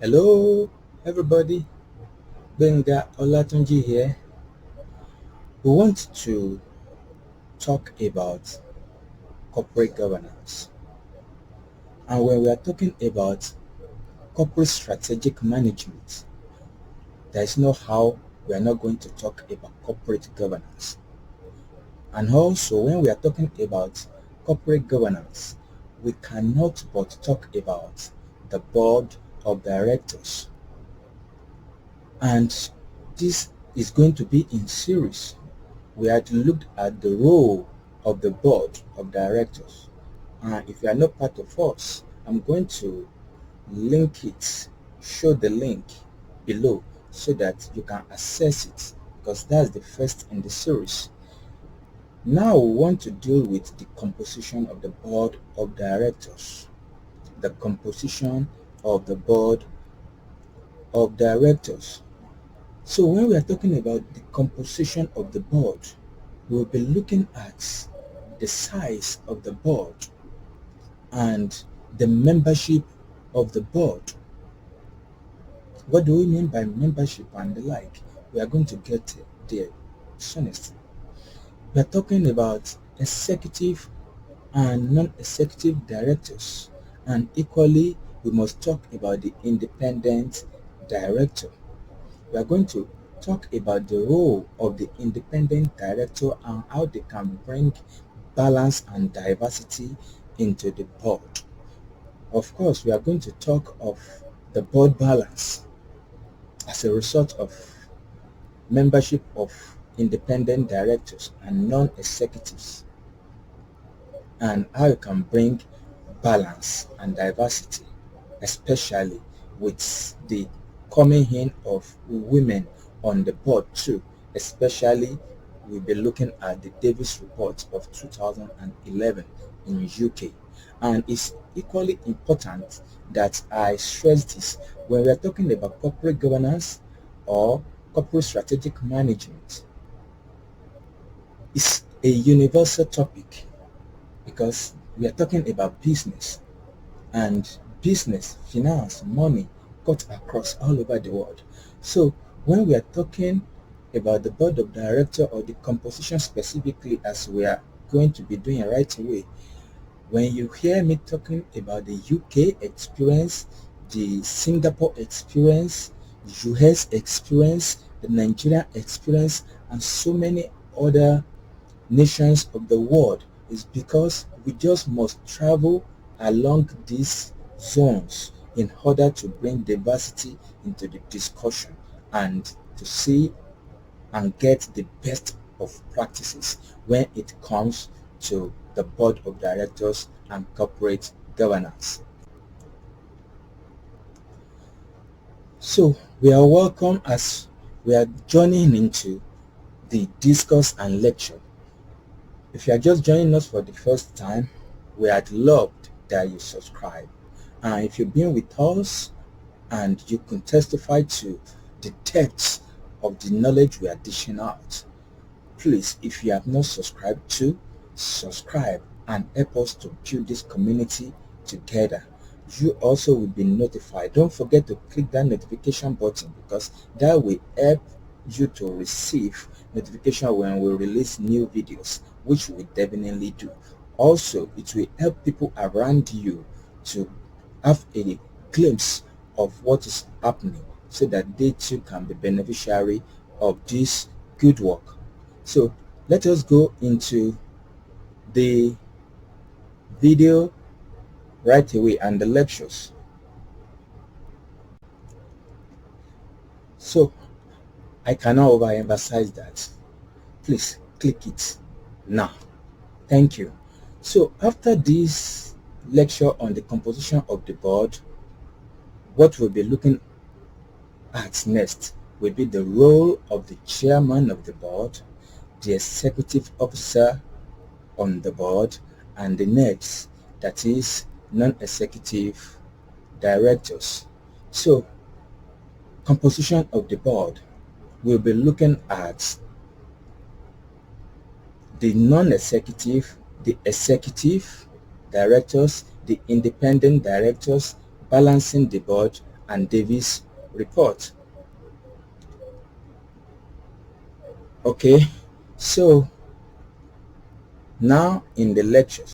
Hello, everybody. Gbenga Olatunji here. We want to talk about corporate governance. And when we are talking about corporate strategic management, there is no how we are not going to talk about corporate governance. And also, when we are talking about corporate governance, we cannot but talk about the board of directors. And this is going to be in series. We had looked at the role of the board of directors. If you are not part of us, I'm going to link it, show the link below so that you can access it, because that's the first in the series. Now we want to deal with the composition of the board of directors. The composition of the board of directors. So when we are talking about the composition of the board, we'll be looking at the size of the board and the membership of the board. What do we mean by membership and the like? We are going to get there honestly. We are talking about executive and non-executive directors, and equally we must talk about the independent director. We are going to talk about the role of the independent director and how they can bring balance and diversity into the board. Of course, we are going to talk of the board balance as a result of membership of independent directors and non-executives, and how you can bring balance and diversity, especially with the coming in of women on the board too. Especially, we'll be looking at the Davis report of 2011 in UK. And it's equally important that I stress this when we're talking about corporate governance or corporate strategic management. It's a universal topic because we are talking about business, and business, finance, money cut across all over the world. So when we are talking about the board of director or the composition specifically, as we are going to be doing right away, when you hear me talking about the UK experience, the Singapore experience, US experience, the Nigerian experience, and so many other nations of the world, is because we just must travel along these zones in order to bring diversity into the discussion and to see and get the best of practices when it comes to the board of directors and corporate governance. So we are welcome as we are joining into the discourse and lecture. If you are just joining us for the first time, we had loved that you subscribe. And if you've been with us and you can testify to the depths of the knowledge we are dishing out, please, if you have not subscribed to, subscribe and help us to build this community together. You also will be notified. Don't forget to click that notification button, because that will help you to receive notification when we release new videos, which we definitely do. Also, it will help people around you to have a glimpse of what is happening, so that they too can be beneficiary of this good work. So let us go into the video right away and the lectures. So I cannot overemphasize that. Please click it now. Thank you. So after this lecture on the composition of the board, what we'll be looking at next will be the role of the chairman of the board, the executive officer on the board, and the next, that is non-executive directors. So composition of the board, we'll be looking at the non-executive, the executive directors, the independent directors, balancing the board, and Davis report. Okay, so now in the lectures